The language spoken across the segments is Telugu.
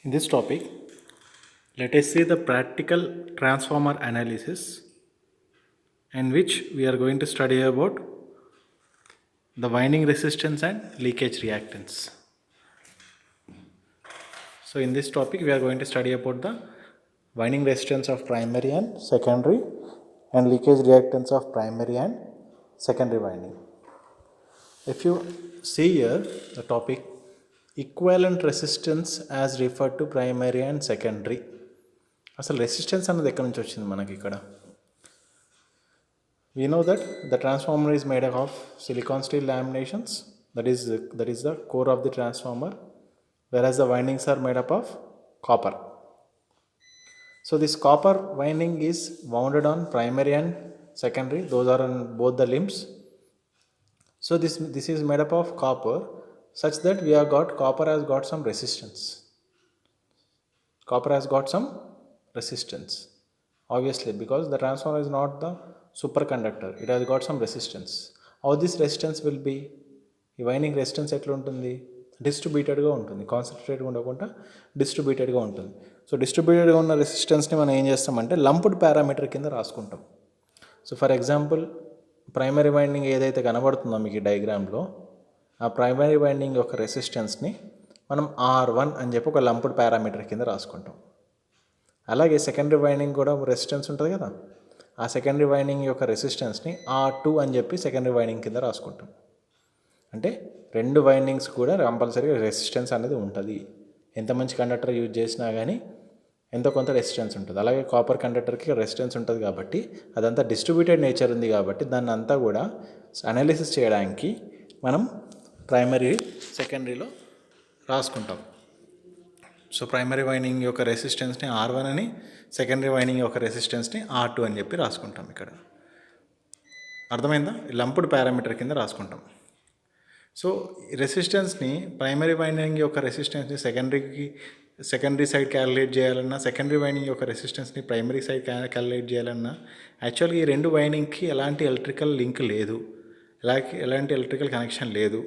In this topic, let us see the practical transformer analysis, in which we are going to study about the winding resistance and leakage reactance. So in this topic, we are going to study about the winding resistance of primary and secondary and leakage reactance of primary and secondary winding. If you see here the topic equivalent resistance as referred to primary and secondary. అసలు రెసిస్టెన్స్ అన్నది ఎక్కడి నుంచి వచ్చింది మనకి ఇక్కడ? We know that the transformer is made up of silicon steel laminations, that is the core of the transformer, whereas the windings are made up of copper. So this copper winding is wounded on primary and secondary, those are on both the limbs. So this is made up of copper such that copper has got some resistance. Copper has got some resistance, obviously, because the transformer is not the superconductor, it has got some resistance. How this resistance will be? ఈ వైండింగ్ రెసిస్టెన్స్ ఎట్లా ఉంటుంది? డిస్ట్రిబ్యూటెడ్గా ఉంటుంది, కాన్సన్ట్రేటెడ్గా ఉండకుండా డిస్ట్రిబ్యూటెడ్గా ఉంటుంది. సో డిస్ట్రిబ్యూటెడ్గా ఉన్న రెసిస్టెన్స్ని మనం ఏం చేస్తామంటే లంప్డ్ పారామీటర్ కింద రాసుకుంటాం. So for example primary winding ఏదైతే కనబడుతుందో మీకు ఈ డయాగ్రామ్లో, ఆ ప్రైమరీ వైండింగ్ యొక్క రెసిస్టెన్స్ని మనం R1 అని చెప్పి ఒక లంప్డ్ పారామీటర్ కింద రాసుకుంటాం. అలాగే సెకండరీ వైండింగ్ కూడా రెసిస్టెన్స్ ఉంటుంది కదా, ఆ సెకండరీ వైండింగ్ యొక్క రెసిస్టెన్స్ని R2 అని చెప్పి సెకండరీ వైండింగ్ కింద రాసుకుంటాం. అంటే రెండు వైండింగ్స్ కూడా కంపల్సరీగా రెసిస్టెన్స్ అనేది ఉంటుంది. ఎంత మంచి కండక్టర్ యూజ్ చేసినా కానీ ఎంతో కొంత రెసిస్టెన్స్ ఉంటుంది. అలాగే కాపర్ కండక్టర్కి రెసిస్టెన్స్ ఉంటుంది కాబట్టి అదంతా డిస్ట్రిబ్యూటెడ్ నేచర్ ఉంది కాబట్టి దాన్ని అంతా కూడా అనాలిసిస్ చేయడానికి మనం ప్రైమరీ సెకండరీలో రాసుకుంటాం. సో ప్రైమరీ వైండింగ్ యొక్క రెసిస్టెన్స్ని R1 అని, సెకండరీ వైండింగ్ యొక్క రెసిస్టెన్స్ని R2 అని చెప్పి రాసుకుంటాం. ఇక్కడ అర్థమైందా? లంప్డ్ పారామీటర్ కింద రాసుకుంటాం. సో రెసిస్టెన్స్ని ప్రైమరీ వైండింగ్ యొక్క రెసిస్టెన్స్ని సెకండరీ సైడ్ క్యాలిక్యులేట్ చేయాలన్నా, సెకండరీ వైండింగ్ యొక్క రెసిస్టెన్స్ని ప్రైమరీ సైడ్ క్యాలిక్యులేట్ చేయాలన్నా, యాక్చువల్గా ఈ రెండు వైండింగ్కి ఎలాంటి ఎలక్ట్రికల్ లింక్ లేదు, ఎలాంటి ఎలక్ట్రికల్ కనెక్షన్ లేదు.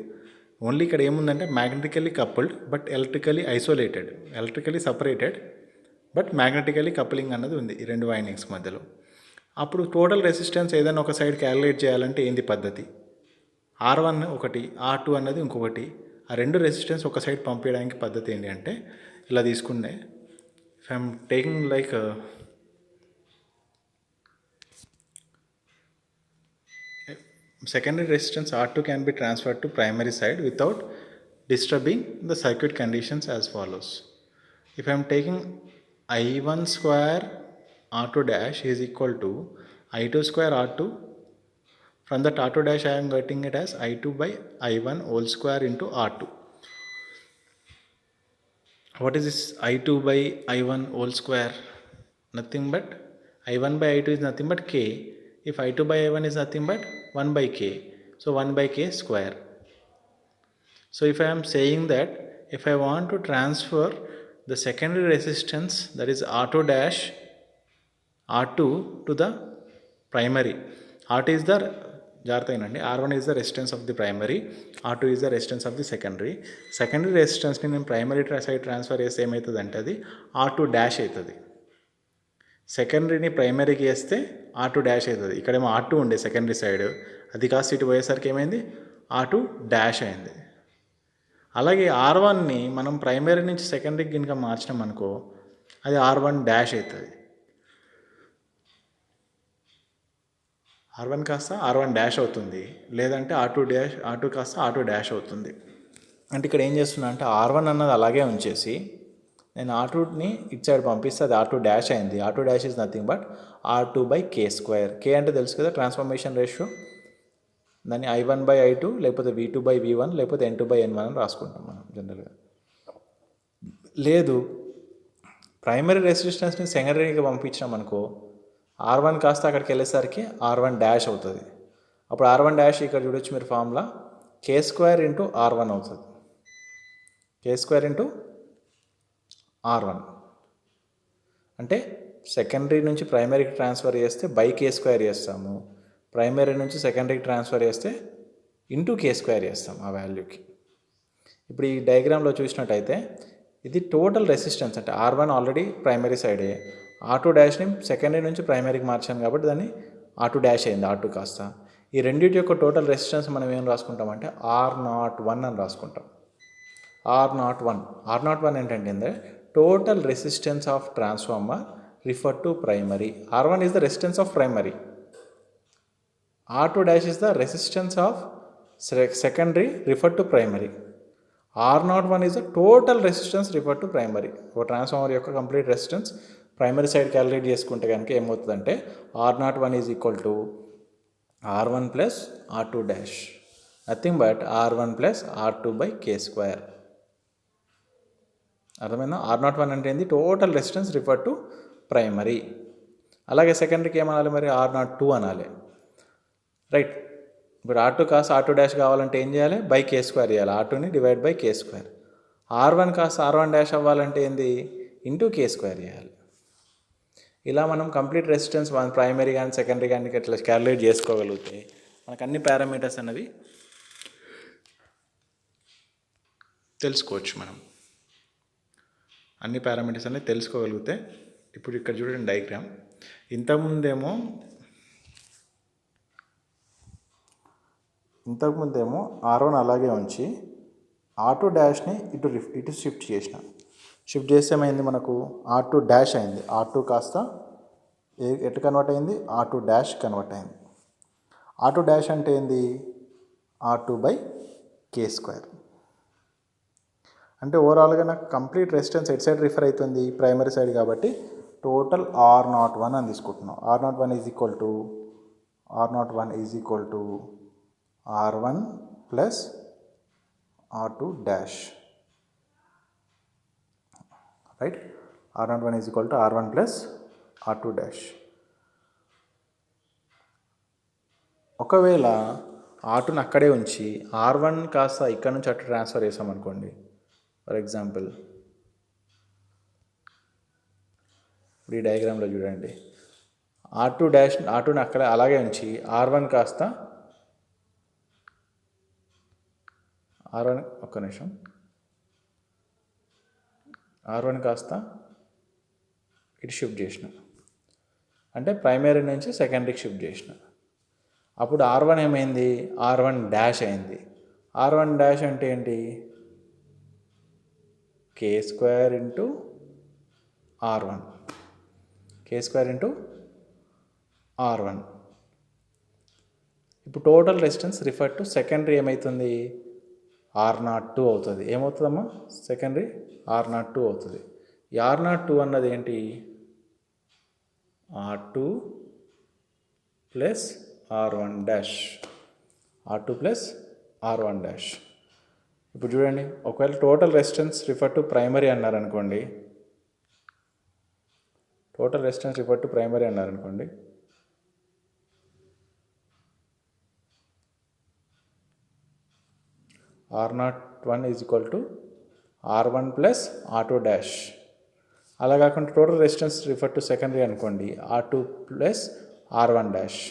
ఓన్లీ ఇక్కడ ఏముందంటే మ్యాగ్నెటికల్లీ coupled but electrically isolated, electrically separated but మ్యాగ్నెటికల్లీ coupling అన్నది ఉంది ఈ రెండు వైండింగ్స్ మధ్యలో. అప్పుడు టోటల్ రెసిస్టెన్స్ ఏదైనా ఒక సైడ్ క్యాలిక్యులేట్ చేయాలంటే ఏంది పద్ధతి? R1 ఒకటి, R2 అన్నది ఇంకొకటి. ఆ రెండు రెసిస్టెన్స్ ఒక సైడ్ పంపించడానికి పద్ధతి ఏంటి అంటే ఇలా తీసుకుంటే, if I'm taking like secondary resistance R2 can be transferred to primary side without disturbing the circuit conditions as follows. If I am taking I1 square R2 dash is equal to I2 square R2, from that R2 dash I am getting it as I2 by I1 whole square into R2. What is this I2 by I1 whole square? Nothing but I1 by I2 is nothing but K. If I2 by I1 is nothing but 1 by K, so 1 by K square. So if I am saying that if I want to transfer the secondary resistance, that is R2 dash R2 to the primary, R2 is the R1 is the resistance of the primary, R2 is the resistance of the secondary. Secondary resistance ni నేను primary side transfer చేస్తే ఏమవుతుందంటే అది R2 dash అవుతుంది. సెకండరీని ప్రైమరీకి వేస్తే R2 డాష్ అవుతుంది. ఇక్కడేమో R2 ఉండే సెకండరీ సైడ్, అది కాస్త ఇటు పోయేసరికి ఏమైంది? R2 డాష్ అయింది. అలాగే R1ని మనం ప్రైమరీ నుంచి సెకండరీకి కనుక మార్చినాం అనుకో, అది R1 డాష్ అవుతుంది. R1 కాస్త R1 డాష్ అవుతుంది, లేదంటే R2 కాస్త R2 డాష్ అవుతుంది. అంటే ఇక్కడ ఏం చేస్తున్నా అంటే R1 అన్నది అలాగే ఉంచేసి నేను R2ని ఇటు సైడ్ పంపిస్తే అది R2 డాష్ అయింది. R2 dash is nothing but R2 by K square. K అంటే తెలుసు కదా, ట్రాన్స్ఫర్మేషన్ రేషియో. దాన్ని I1 బై I2 లేకపోతే V2 బై V1 లేకపోతే N2 బై N1 అని రాసుకుంటాం మనం జనరల్గా. లేదు, ప్రైమరీ రెసిస్టెన్స్ని సెకండరీకి పంపించినాం అనుకో, R1 కాస్త అక్కడికి వెళ్ళేసరికి R1 డాష్ అవుతుంది. అప్పుడు R1 డాష్ ఇక్కడ చూడొచ్చు మీరు formula, K square into R1 అవుతుంది. K స్క్వేర్ ఇంటూ R1 అంటే సెకండరీ నుంచి ప్రైమరీకి ట్రాన్స్ఫర్ చేస్తే బై K స్క్వేర్ చేస్తాము, ప్రైమరీ నుంచి సెకండరీకి ట్రాన్స్ఫర్ చేస్తే ఇంటూ K స్క్వేర్ చేస్తాం ఆ వాల్యూకి. ఇప్పుడు ఈ డయాగ్రామ్లో చూసినట్టయితే ఇది టోటల్ రెసిస్టెన్స్ అంటే R1 ఆల్రెడీ ప్రైమరీ సైడే, R2 డాష్ని సెకండరీ నుంచి ప్రైమరీకి మార్చాను కాబట్టి దాన్ని R2 డాష్ అయింది, R2 కాస్త. ఈ రెండింటి యొక్క టోటల్ రెసిస్టెన్స్ మనం ఏం రాసుకుంటామంటే R01 అని రాసుకుంటాం. R01 ఏంటంటే total resistance of transformer refer to primary. R1 is the resistance of primary. R2 dash is the resistance of secondary referred to primary. R01 is the total resistance referred to primary. ఒక ట్రాన్స్ఫార్మర్ యొక్క complete resistance primary side calculate చేసుకుంటే కనుక ఏమవుతుందంటే R01 is equal to R1 plus R2 dash, nothing but R1 plus R2 by K². అర్థమైందా? R01 అంటే ఏంది? Total resistance refer to primary. అలాగే సెకండరీకి ఏమనాలి మరి? R02 అనాలి, రైట్? ఇప్పుడు R2 కాస్త R2 డాష్ కావాలంటే ఏం చేయాలి? బై K² చేయాలి. R2ని డివైడ్ బై K². R1 కాస్త R1 డాష్ అవ్వాలంటే ఏంది? ఇంటూ K² చేయాలి. ఇలా మనం కంప్లీట్ రెసిస్టెన్స్ ప్రైమరీ కానీ సెకండరీ కానీ ఇట్లా క్యాలిక్యులేట్ చేసుకోగలిగితే మనకు అన్ని పారామీటర్స్ అనేవి తెలుసుకోవచ్చు. మనం అన్ని పారామీటర్స్ అనేవి తెలుసుకోగలిగితే, ఇప్పుడు ఇక్కడ చూడండి డయాగ్రామ్. ఇంతకుముందేమో R1 అలాగే ఉంచి R2 డాష్ని ఇటు షిఫ్ట్ చేసిన. షిఫ్ట్ చేస్తే ఏమైంది? మనకు R2 డాష్ అయింది. R2 కాస్త ఎటు కన్వర్ట్ అయింది? R2 డాష్ కన్వర్ట్ అయింది. R2 డాష్ అంటే ఏంది? R2 by K². అంటే ఓవరాల్గా నాకు complete resistance at side refer అవుతుంది? ప్రైమరీ సైడ్ కాబట్టి టోటల్ R01 అని తీసుకుంటున్నాం. R01 is equal to R1 plus R2 dash, right? R01 is equal to R1 plus R2 dash. ఒకవేళ R2ని అక్కడే ఉంచి R1 కాస్త ఇక్కడ నుంచి అటు ట్రాన్స్ఫర్ చేసామనుకోండి, ఫర్ ఎగ్జాంపుల్ ఇప్పుడు ఈ డయాగ్రామ్లో చూడండి, R2ని అక్కడ అలాగే ఉంచి R1 కాస్త R1 కాస్త ఇటు షిఫ్ట్ చేసిన, అంటే ప్రైమరీ నుంచి సెకండరీకి షిఫ్ట్ చేసిన. అప్పుడు R1 ఏమైంది? R1 డాష్ అయింది. R1 డాష్ అంటే ఏంటి? K² into R1, K² into R1. ఇప్పుడు total resistance refer to secondary ఏమవుతుంది? R02 అవుతుంది. ఏమవుతుందమ్మా? సెకండరీ R02 అవుతుంది. ఈ R02 అన్నది ఏంటి? R2 plus R1 dash, R2 plus R1 dash. ఇప్పుడు చూడండి, ఒకవేళ total resistance refer to primary అన్నారనుకోండి, R01 is equal to R1 plus R2 dash. అలా కాకుండా total resistance refer to secondary అనుకోండి, R2 plus R1 dash.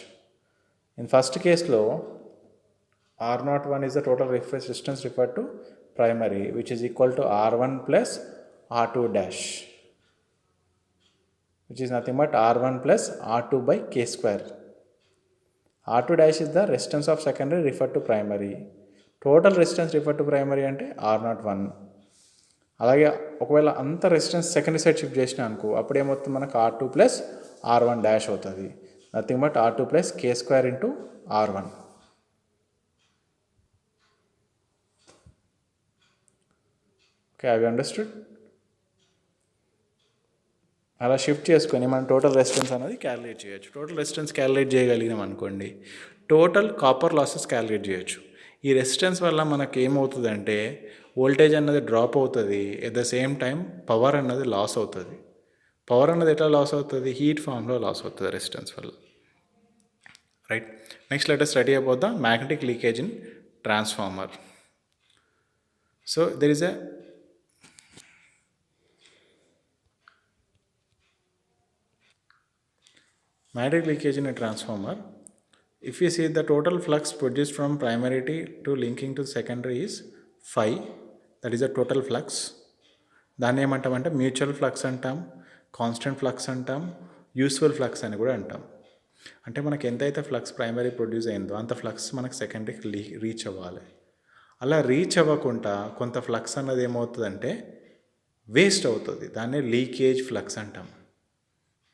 In first కేస్లో R01 is the total resistance refer to primary which is equal to R1 plus R2 dash, which is nothing but R1 plus R2 by K². R2 dash is the resistance of secondary referred to primary. Total resistance referred to primary అంటే R01. అలాగే ఒకవేళ అంత రెసిస్టెన్స్ సెకండరీ సైడ్ షిఫ్ట్ చేసిన అనుకో, అప్పుడు ఏమవుతుంది? మనకు R2 ప్లస్ R1 డాష్ అవుతుంది. Nothing but R2 plus K² into R1. Okay, have you understood? అలా షిఫ్ట్ చేసుకొని మనం టోటల్ రెసిస్టెన్స్ అనేది క్యాలిక్యులేట్ చేయొచ్చు. టోటల్ రెసిస్టెన్స్ క్యాలిక్యులేట్ చేయగలిగినాం అనుకోండి, టోటల్ కాపర్ లాసెస్ క్యాలిక్యులేట్ చేయొచ్చు. ఈ రెసిస్టెన్స్ వల్ల మనకు ఏమవుతుందంటే వోల్టేజ్ అన్నది డ్రాప్ అవుతుంది, at the same time power అన్నది లాస్ అవుతుంది. పవర్ అన్నది ఎట్లా లాస్ అవుతుంది? హీట్ ఫామ్లో లాస్ అవుతుంది రెసిస్టెన్స్ వల్ల, right? Next let us study about the magnetic leakage in transformer. So there is a magnetic leakage in a transformer. If we see the total flux produced from primary to linking to secondary is phi, that is the total flux. దాన్ని ఏమంటామంటే మ్యూచువల్ ఫ్లక్స్ అంటాం, కాన్స్టెంట్ ఫ్లక్స్ అంటాం, యూస్ఫుల్ ఫ్లక్స్ అని కూడా అంటాం. అంటే మనకి ఎంతైతే ఫ్లక్స్ ప్రైమరీ ప్రొడ్యూస్ అయిందో అంత ఫ్లక్స్ మనకు సెకండరీకి రీచ్ అవ్వాలి. అలా రీచ్ అవ్వకుండా కొంత ఫ్లక్స్ అన్నది ఏమవుతుందంటే వేస్ట్ అవుతుంది. దాన్నే లీకేజ్ ఫ్లక్స్ అంటాం.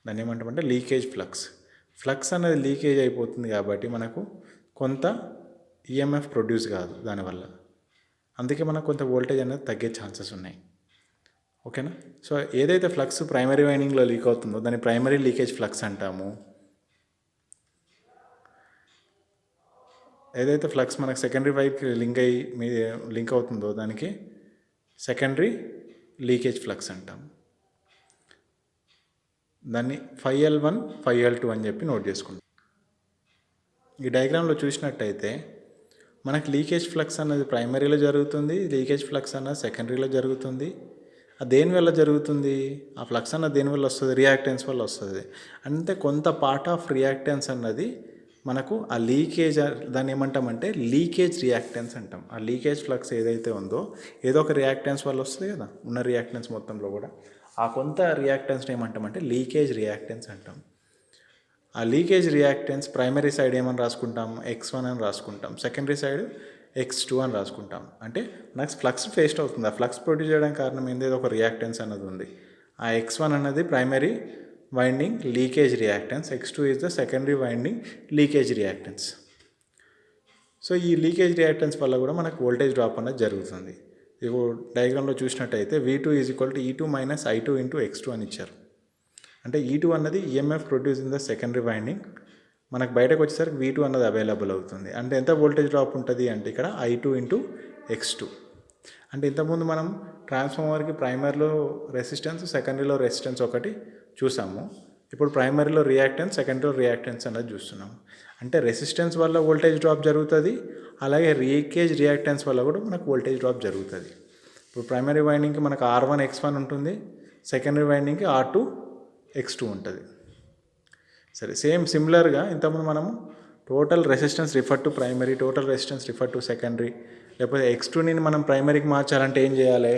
దాన్ని ఏమంటామంటే లీకేజ్ ఫ్లక్స్. ఫ్లక్స్ అనేది లీకేజ్ అయిపోతుంది కాబట్టి మనకు కొంత ఈఎంఎఫ్ ప్రొడ్యూస్ కాదు దానివల్ల. అందుకే మనకు కొంత వోల్టేజ్ అనేది తగ్గే ఛాన్సెస్ ఉన్నాయి. ఓకేనా? సో ఏదైతే ఫ్లక్స్ ప్రైమరీ వైండింగ్లో లీక్ అవుతుందో దాన్ని ప్రైమరీ లీకేజ్ ఫ్లక్స్ అంటాము. ఏదైతే ఫ్లక్స్ మనకు సెకండరీ వైపుకి లింక్ అవుతుందో దానికి సెకండరీ లీకేజ్ ఫ్లక్స్ అంటాం. దాన్ని 5L1 5L2 అని చెప్పి నోట్ చేసుకుంటాం. ఈ డయాగ్రామ్లో చూసినట్టయితే మనకు లీకేజ్ ఫ్లక్స్ అన్నది ప్రైమరీలో జరుగుతుంది, లీకేజ్ ఫ్లక్స్ అన్నది సెకండరీలో జరుగుతుంది. దేనివల్ల జరుగుతుంది? ఆ ఫ్లక్స్ అన్నది దేనివల్ల వస్తుంది? రియాక్టెన్స్ వల్ల వస్తుంది. అంటే కొంత పార్ట్ ఆఫ్ రియాక్టెన్స్ అన్నది మనకు ఆ లీకేజ్, దాన్ని ఏమంటామంటే లీకేజ్ రియాక్టెన్స్ అంటాం. ఆ లీకేజ్ ఫ్లక్స్ ఏదైతే ఉందో ఏదో ఒక రియాక్టెన్స్ వల్ల వస్తుంది కదా, ఉన్న రియాక్టెన్స్ మొత్తంలో కూడా ఆ కొంత రియాక్టెన్స్ని ఏమంటామంటే లీకేజ్ రియాక్టెన్స్ అంటాం. ఆ లీకేజ్ రియాక్టెన్స్ ప్రైమరీ సైడ్ ఏమని రాసుకుంటాం? X1 అని రాసుకుంటాం. సెకండరీ సైడ్ X2 అని రాసుకుంటాం. అంటే నాకు ఫ్లక్స్ ఫేస్ట్ అవుతుంది. ఆ ఫ్లక్స్ ప్రొడ్యూస్ చేయడానికి కారణం ఏదో ఒక రియాక్టెన్స్ అన్నది ఉంది. ఆ X1 అన్నది primary winding leakage reactance, X2 is the secondary winding leakage reactance. So ఈ లీకేజ్ రియాక్టెన్స్ వల్ల కూడా మనకు వోల్టేజ్ డ్రాప్ అనేది జరుగుతుంది. ఇప్పుడు డయాగ్రామ్లో చూసినట్టయితే V2 = E2 - I2 × X2 అని ఇచ్చారు. అంటే E2 అన్నది EMF produce in the secondary winding. మనకు బయటకు వచ్చేసరికి V2 అన్నది అవైలబుల్ అవుతుంది. అంటే ఎంత వోల్టేజ్ డ్రాప్ ఉంటుంది అంటే ఇక్కడ I2 × X2. అంటే ఇంతకుముందు మనం ట్రాన్స్ఫార్మర్కి ప్రైమరీలో రెసిస్టెన్స్, సెకండరీలో రెసిస్టెన్స్ ఒకటి చూసాము. ఇప్పుడు ప్రైమరీలో రియాక్టెన్స్, సెకండరీలో రియాక్టెన్స్ అన్నది చూస్తున్నాము. అంటే రెసిస్టెన్స్ వల్ల వోల్టేజ్ డ్రాప్ జరుగుతుంది, అలాగే లీకేజ్ రియాక్టెన్స్ వల్ల కూడా మనకు వోల్టేజ్ డ్రాప్ జరుగుతుంది. ఇప్పుడు ప్రైమరీ వైండింగ్కి మనకు R1 X1 ఉంటుంది, సెకండరీ వైండింగ్కి R2 X2 ఉంటుంది. సరే, సిమిలర్గా ఇంతకుముందు మనము total resistance refer to primary, total resistance refer to secondary, లేకపోతే X2ని మనం ప్రైమరీకి మార్చాలంటే ఏం చేయాలి?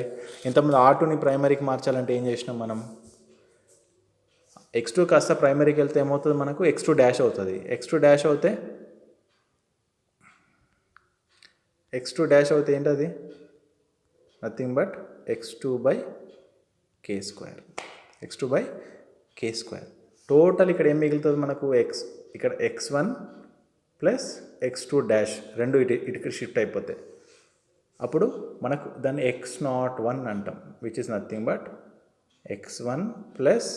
ఇంతకుముందు R2ని ప్రైమరీకి మార్చాలంటే ఏం చేసినాం మనం? X2 కాస్త ప్రైమరీకి వెళ్తే ఏమవుతుంది? మనకు X2 డాష్ అవుతుంది. X2 డాష్ అవుతే ఏంటది? Nothing but X2/K². X2/K². Total ఇక్కడ ఏం మిగులుతుంది మనకు? ఇక్కడ X1 + X2 డాష్ రెండు ఇటుకి షిఫ్ట్ అయిపోతాయి. అప్పుడు మనకు దాన్ని X01 అంటాం, which is nothing but X1 +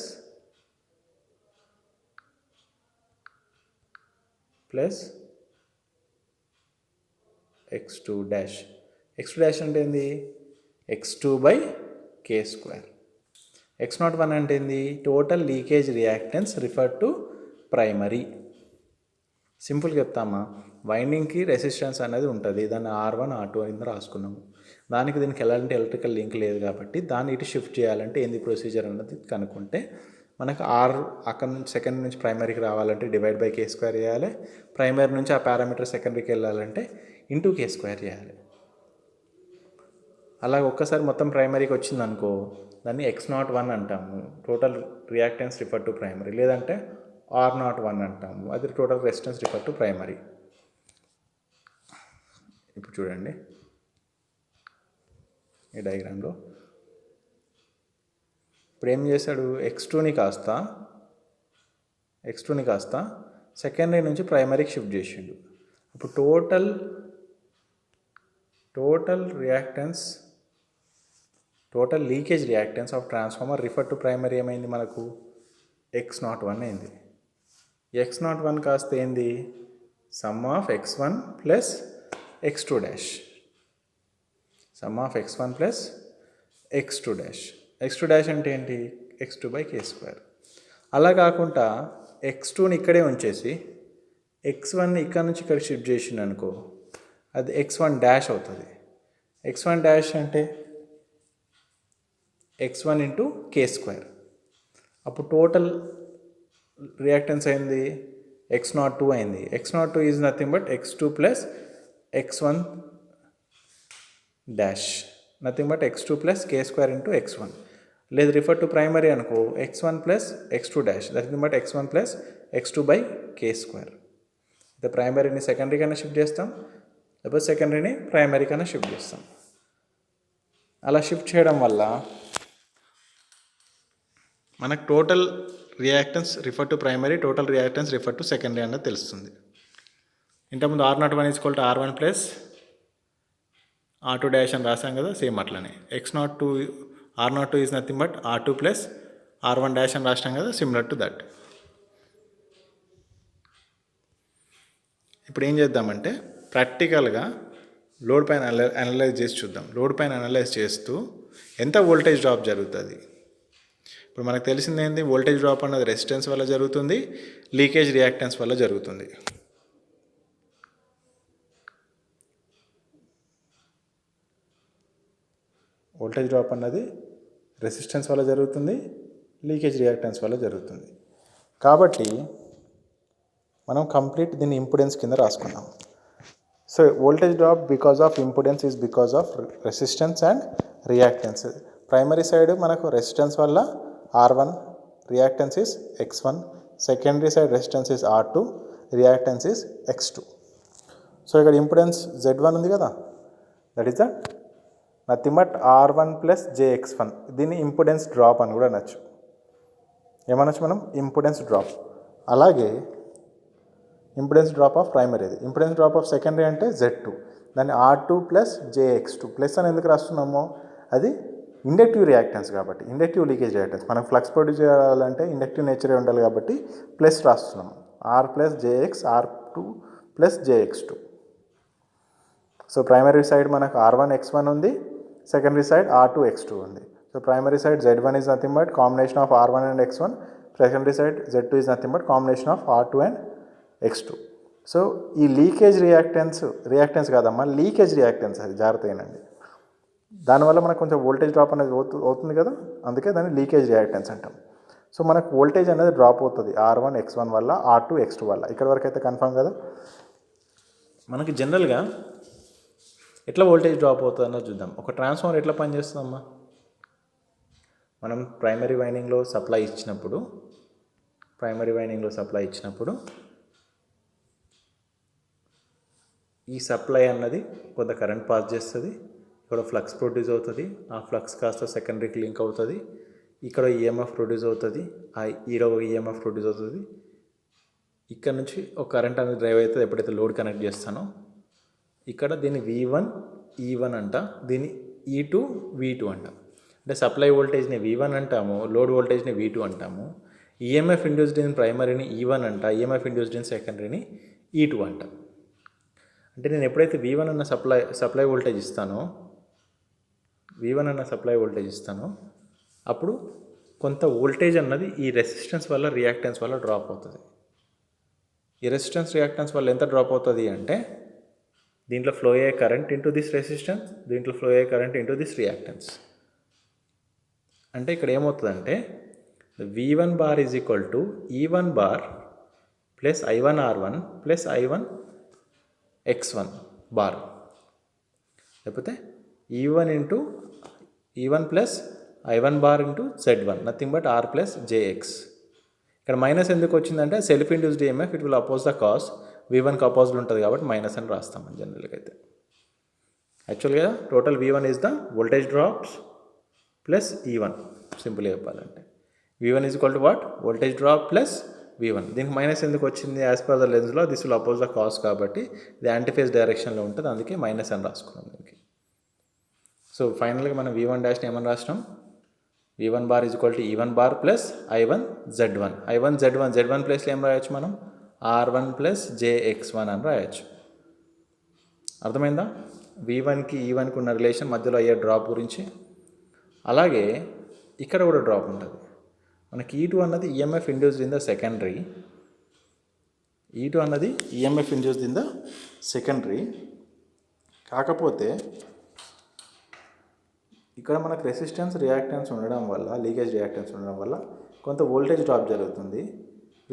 X2 dash. X2 dash అంటే ఏంది? X2/K². X01 అంటే ఏంది? Total leakage reactance refer to primary. సింపుల్గా చెప్తామా? వైండింగ్కి రెసిస్టెన్స్ అనేది ఉంటుంది, దాన్ని R1 R2 అని రాసుకున్నాము. దీనికి ఎలాంటి ఎలక్ట్రికల్ లింక్ లేదు కాబట్టి దాన్ని ఇటు షిఫ్ట్ చేయాలంటే ఏంది ప్రొసీజర్ అన్నది కనుక్కుంటే మనకు అక్కడ నుంచి సెకండరీ నుంచి ప్రైమరీకి రావాలంటే /K² చేయాలి, ప్రైమరీ నుంచి ఆ పారామీటర్ సెకండరీకి వెళ్ళాలంటే ×K² చేయాలి. అలాగే ఒక్కసారి మొత్తం ప్రైమరీకి వచ్చింది అనుకో, దాన్ని X01 అంటాము, total reactance refer to primary. లేదంటే R01 అంటాము, అది total resistance refer to primary. ఇప్పుడు చూడండి ఈ డయాగ్రామ్లో ఇప్పుడు ఏం చేశాడు? X2ని కాస్త సెకండరీ నుంచి ప్రైమరీకి షిఫ్ట్ చేసిండు. అప్పుడు total leakage reactance of transformer refer to primary ఏమైంది? మనకు X01 అయింది. X01 కాస్త ఏంది? Some of X1 + X2 dash. X2 dash అంటే ఏంటి? X2/K². అలా కాకుండా X2ని ఇక్కడే ఉంచేసి X1ని ఇక్కడ నుంచి ఇక్కడ షిఫ్ట్ చేసిండు అనుకో, అది X1 డాష్ అవుతుంది. X1 డాష్ అంటే X1 × K². అప్పుడు టోటల్ రియాక్టెన్స్ అయింది X02 అయింది. X02 is nothing but X2 + X1 dash. Nothing but x2 plus k² into x1. లేదు రిఫర్ టు ప్రైమరీ అనుకో x1 plus x2 dash nothing but x1 plus x2 by k². అయితే ప్రైమరీని సెకండరీ కన్నా షిఫ్ట్ చేస్తాం, లేకపోతే సెకండరీని ప్రైమరీ కన్నా షిఫ్ట్ చేస్తాం. అలా షిఫ్ట్ చేయడం వల్ల మనకు total reactance refer to primary, total reactance refer to secondary అన్నది తెలుస్తుంది. ఇంతకుముందు R01 equal to R1 plus R2 dash అని రాసాం కదా, సేమ్ అట్లనే R02 is nothing but R2 plus R1 dash అని రాసాం కదా, సిమిలర్ టు దట్. ఇప్పుడు ఏం చేద్దామంటే ప్రాక్టికల్గా లోడ్ పైన అనలైజ్ చేసి చూద్దాం. లోడ్ పైన అనలైజ్ చేస్తూ ఎంత వోల్టేజ్ డ్రాప్ జరుగుతుంది. ఇప్పుడు మనకు తెలిసింది ఏంటి, వోల్టేజ్ డ్రాప్ అన్నది రెసిస్టెన్స్ వల్ల జరుగుతుంది, లీకేజ్ రియాక్టెన్స్ వల్ల జరుగుతుంది. వోల్టేజ్ డ్రాప్ అన్నది రెసిస్టెన్స్ వల్ల జరుగుతుంది, లీకేజ్ రియాక్టెన్స్ వల్ల జరుగుతుంది. కాబట్టి మనం కంప్లీట్ దీన్ని ఇంపిడెన్స్ కింద రాసుకున్నాం. So voltage drop because of impedance is because of resistance and reactance. Primary side మనకు రెసిస్టెన్స్ వల్ల R1, reactance is X1, secondary side resistance is R2, reactance is X2. So ఇక్కడ ఇంపిడెన్స్ Z1 ఉంది కదా, that is the nothing but R1 plus jX1. దీన్ని ఇంపిడెన్స్ డ్రాప్ అని కూడా అనొచ్చు. ఏమనొచ్చు మనం, ఇంపిడెన్స్ డ్రాప్. అలాగే ఇంపిడెన్స్ డ్రాప్ ఆఫ్ ప్రైమరీ, అది ఇంపిడెన్స్ డ్రాప్ ఆఫ్ సెకండరీ అంటే Z2, దాన్ని R2 ప్లస్ jX2. ప్లస్ అని ఎందుకు రాస్తున్నామో, అది ఇండక్టివ్ రియాక్టెన్స్ కాబట్టి, ఇండక్టివ్ లీకేజ్ రియాక్టెన్స్. మనం ఫ్లక్స్ ప్రొడ్యూస్ చేయాలంటే ఇండక్టివ్ నేచరే ఉండాలి కాబట్టి ప్లస్ రాస్తున్నాము. R plus jX, R2 plus jX2. So primary side మనకు R1 X1 ఉంది, సెకండరీ సైడ్ R2 X2 ఉంది. So primary side Z1 is nothing but combination of R1 and X1, secondary side Z2 is nothing but combination of R2 and X2. So ఈ లీకేజ్ రియాక్టెన్స్ కాదమ్మా, లీకేజ్ రియాక్టెన్స్, అది జాగ్రత్తగానండి. దానివల్ల మనకు కొంచెం వోల్టేజ్ డ్రాప్ అనేది అవుతుంది కదా, అందుకే దాన్ని లీకేజ్ రియాక్టెన్స్ అంటాం. సో మనకు వోల్టేజ్ అనేది డ్రాప్ అవుతుంది R1 X1 వల్ల, R2 X2 వల్ల. ఇక్కడ వరకు అయితే కన్ఫర్మ్ కదా. మనకి జనరల్గా ఎట్లా వోల్టేజ్ డ్రాప్ అవుతుంది అన్నది చూద్దాం. ఒక ట్రాన్స్ఫార్మర్ ఎట్లా పనిచేస్తుందమ్మా, మనం ప్రైమరీ వైండింగ్లో సప్లై ఇచ్చినప్పుడు ఈ సప్లై అన్నది కొంత కరెంట్ పాస్ చేస్తుంది, ఇక్కడ ఫ్లక్స్ ప్రొడ్యూస్ అవుతుంది, ఆ ఫ్లక్స్ కాస్త సెకండరీకి లింక్ అవుతుంది, ఇక్కడ ఈఎంఎఫ్ ప్రొడ్యూస్ అవుతుంది, ఈడ ఈఎంఎఫ్ ప్రొడ్యూస్ అవుతుంది, ఇక్కడ నుంచి ఒక కరెంట్ అనేది డ్రైవ్ అవుతుంది ఎప్పుడైతే లోడ్ కనెక్ట్ చేస్తానో. ఇక్కడ దీన్ని V1 E1 అంట, దీన్ని E2 V2 అంటాం. అంటే సప్లై వోల్టేజ్ని V1 అంటాము, లోడ్ వోల్టేజ్ని V2 అంటాము. ఈఎంఎఫ్ ఇండ్యూస్డ్ ఇన్ ప్రైమరీని E1 అంట, ఈఎంఎఫ్ ఇండ్యూస్డ్ ఇన్ సెకండరీని E2 అంటాం. అంటే నేను ఎప్పుడైతే V1 అన్న సప్లై వోల్టేజ్ ఇస్తానో అప్పుడు కొంత వోల్టేజ్ అన్నది ఈ రెసిస్టెన్స్ వల్ల రియాక్టెన్స్ వల్ల డ్రాప్ అవుతుంది. ఈ రెసిస్టెన్స్ రియాక్టెన్స్ వల్ల ఎంత డ్రాప్ అవుతుంది అంటే, దీంట్లో ఫ్లో అయ్యే కరెంట్ ఇంటూ దిస్ రెసిస్టెన్స్, దీంట్లో ఫ్లో అయ్యే కరెంట్ ఇంటూ దిస్ రియాక్టెన్స్. అంటే ఇక్కడ ఏమవుతుందంటే V1 bar is equal to E1 bar plus I1 R1 plus I1 X1 bar, లేకపోతే E1 plus I1 bar into Z1 nothing but R plus JX. ఇక్కడ మైనస్ ఎందుకు వచ్చిందంటే self induced EMF, it will oppose the cause, V1కి అపోజ్డ్ ఉంటుంది కాబట్టి మైనస్ అని రాస్తాం జనరల్గా. అయితే యాక్చువల్గా total V1 is the voltage drops plus E1. సింపుల్గా చెప్పాలంటే V1 is equal to what, voltage drop plus V1. దీనికి మైనస్ ఎందుకు వచ్చింది, యాజ్ పర్ ద లెన్స్లో this will oppose the cause కాబట్టి ఇది యాంటీఫేస్ డైరెక్షన్లో ఉంటుంది, అందుకే మైనస్ అని రాసుకున్నాం దీనికి. సో ఫైనల్గా మనం V1 డాష్ని ఏమని రాసినాం, V1 bar is equal to E1 bar plus I1 Z1 ప్లేస్లో ఏం రాయొచ్చు మనం, R1 ప్లస్ JX1 అని రాయొచ్చు. అర్థమైందా V1కి E1కి ఉన్న రిలేషన్, మధ్యలో అయ్యే డ్రాప్ గురించి. అలాగే ఇక్కడ కూడా డ్రాప్ ఉంటుంది మనకి. E2 అన్నది EMF induced in the secondary, కాకపోతే ఇక్కడ మనకు రెసిస్టెన్స్ రియాక్టెన్స్ ఉండడం వల్ల, లీకేజ్ రియాక్టెన్స్ ఉండడం వల్ల కొంత వోల్టేజ్ డ్రాప్ జరుగుతుంది.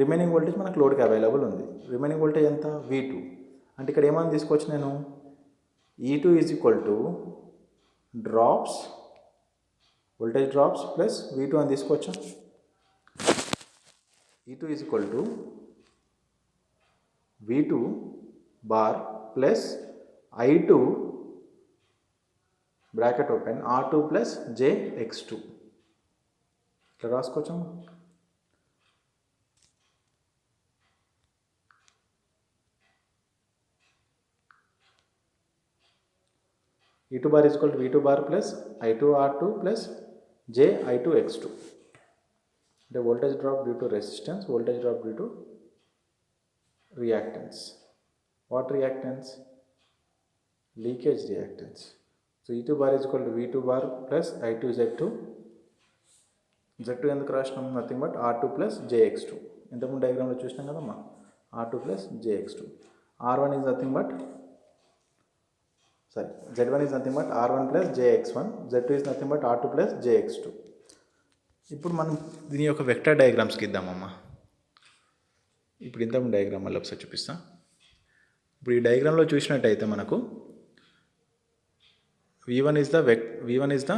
రిమైనింగ్ వోల్టేజ్ మనకు లోడ్కి అవైలబుల్ ఉంది. రిమైనింగ్ వోల్టేజ్ ఎంత, V2. అంటే ఇక్కడ ఏమని తీసుకోవచ్చు నేను, E2 is equal to drops voltage drops plus V2 అని తీసుకోవచ్చా. E2 is equal to V2 bar plus I2 bracket open R2 plus JX2 ఇట్లా రాసుకోవచ్చా. E2 bar is equal to V2 bar plus I2 R2 plus J I2 X2. The voltage drop due to resistance, voltage drop due to reactance. What reactance? Leakage reactance. So E2 bar is equal to V2 bar plus I2 Z2. Z2 ఎందుకు రాసినాం, nothing but R2 plus JX2. ఇంతకుముందు డయాగ్రామ్లో చూసినాం కదమ్మా, R2 plus JX2. R1 is nothing but Z1 is nothing but R1 plus JX1, Z2 is nothing but R2 plus JX2. ఇప్పుడు మనం దీని యొక్క వెక్టర్ డయాగ్రామ్స్కి ఇద్దామమ్మా. ఇప్పుడు ఇంత డయాగ్రామ్ మళ్ళీ ఒకసారి చూపిస్తా. ఇప్పుడు ఈ డయాగ్రామ్లో చూసినట్టయితే మనకు V1 is the